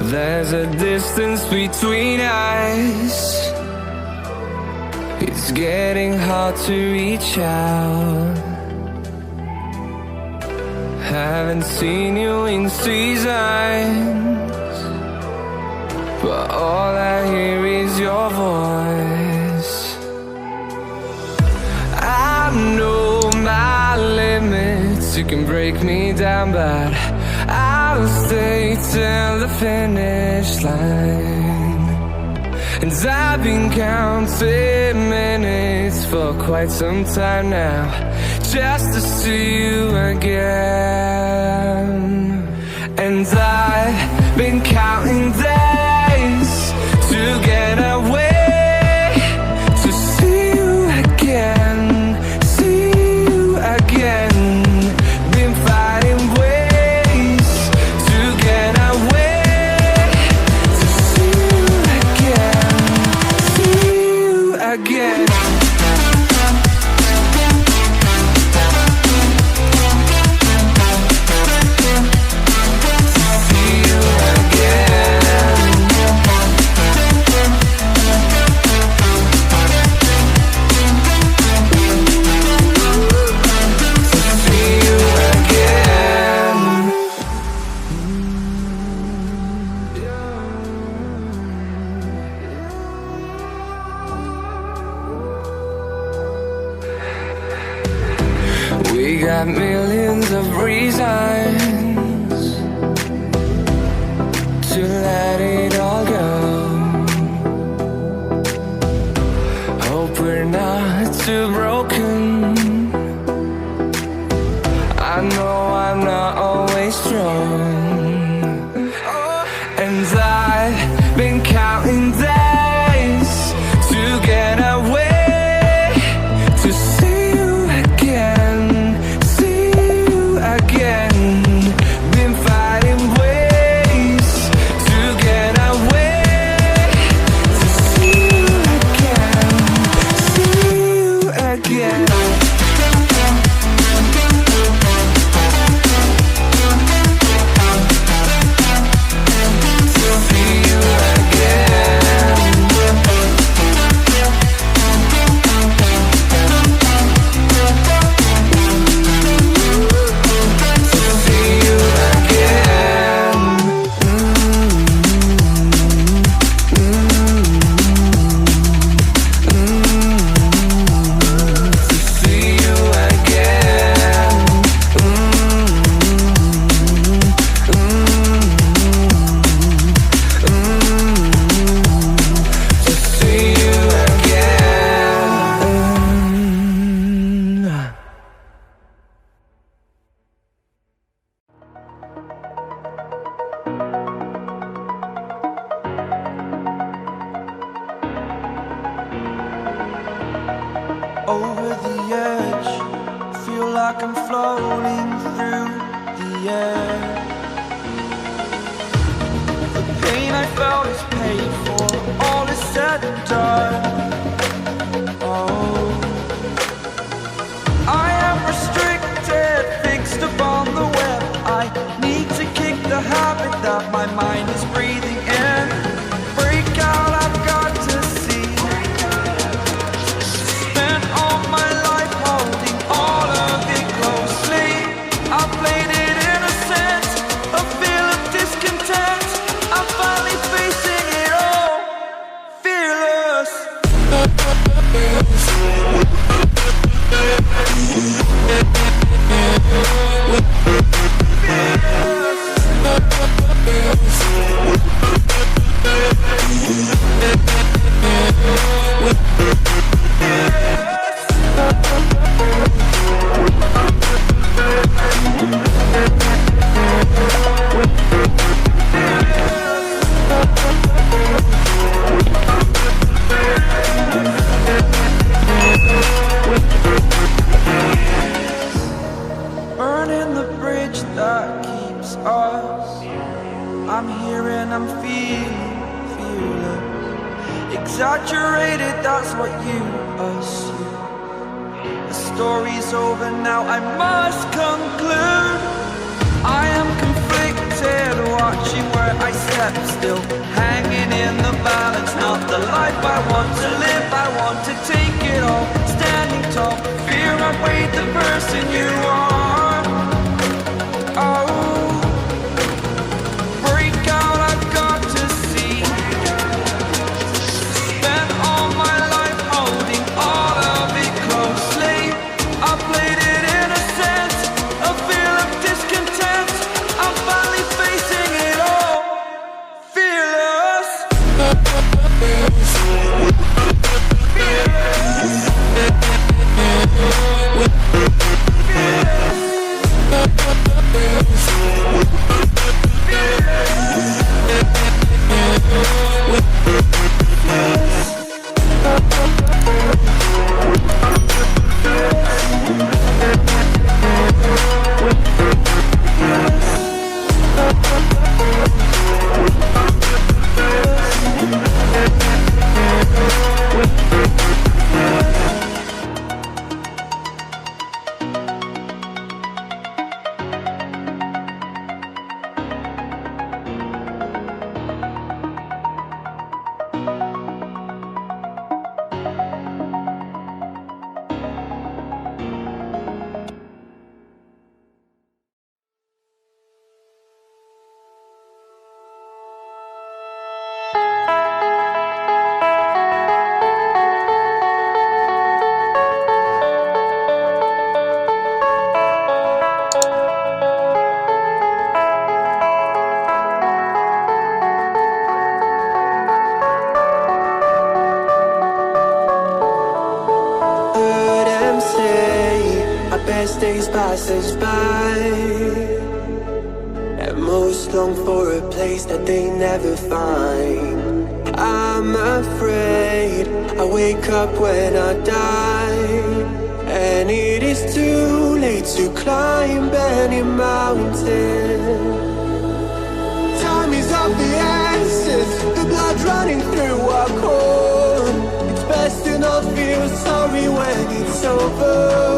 There's a distance between us. It's getting hard to reach out. Haven't seen you in seasons, but all I hear is your voice. I know my limits, you can break me down, but I'll stay till the finish line. And I've been counting minutes for quite some time now, just to see you again. And I've been counting days to get away, to see you again, see you again. Been fighting ways to get away, to see you again, see you again. We got millions of reasons to let it all go. Hope we're not too broken. I know I'm not always strong, and I've been counting days to get away. Over the edge, feel like I'm floating through the air. The pain I felt is paid for, all is said and done. Oh, I am restricted, fixed upon the web. I need to kick the habit that my mind is breathing in. Break out, I've got to see. Spent all my life holding all of it closely. I played it innocent, a feel of discontent. I'm finally facing it all, fearless. Burning the bridge that keeps us. I'm here and I'm feeling fearless. Exaggerated, that's what you assume. The story's over now, I must conclude. I am conflicted, watching where I step I'm still hanging in the balance. Not the life I want to live, I want to take it all. Standing tall, fear I weighed the person you are. Oh, break out, I've got to see. Spent all my life holding all of it closely. I played it innocent, a feel of discontent. I'm finally facing it all, fearless. Days passes by, and most long for a place that they never find. I'm afraid I wake up when I die, and it is too late to climb any mountain. Time is of the essence, the blood running through our core. It's best to not feel sorry when it's over.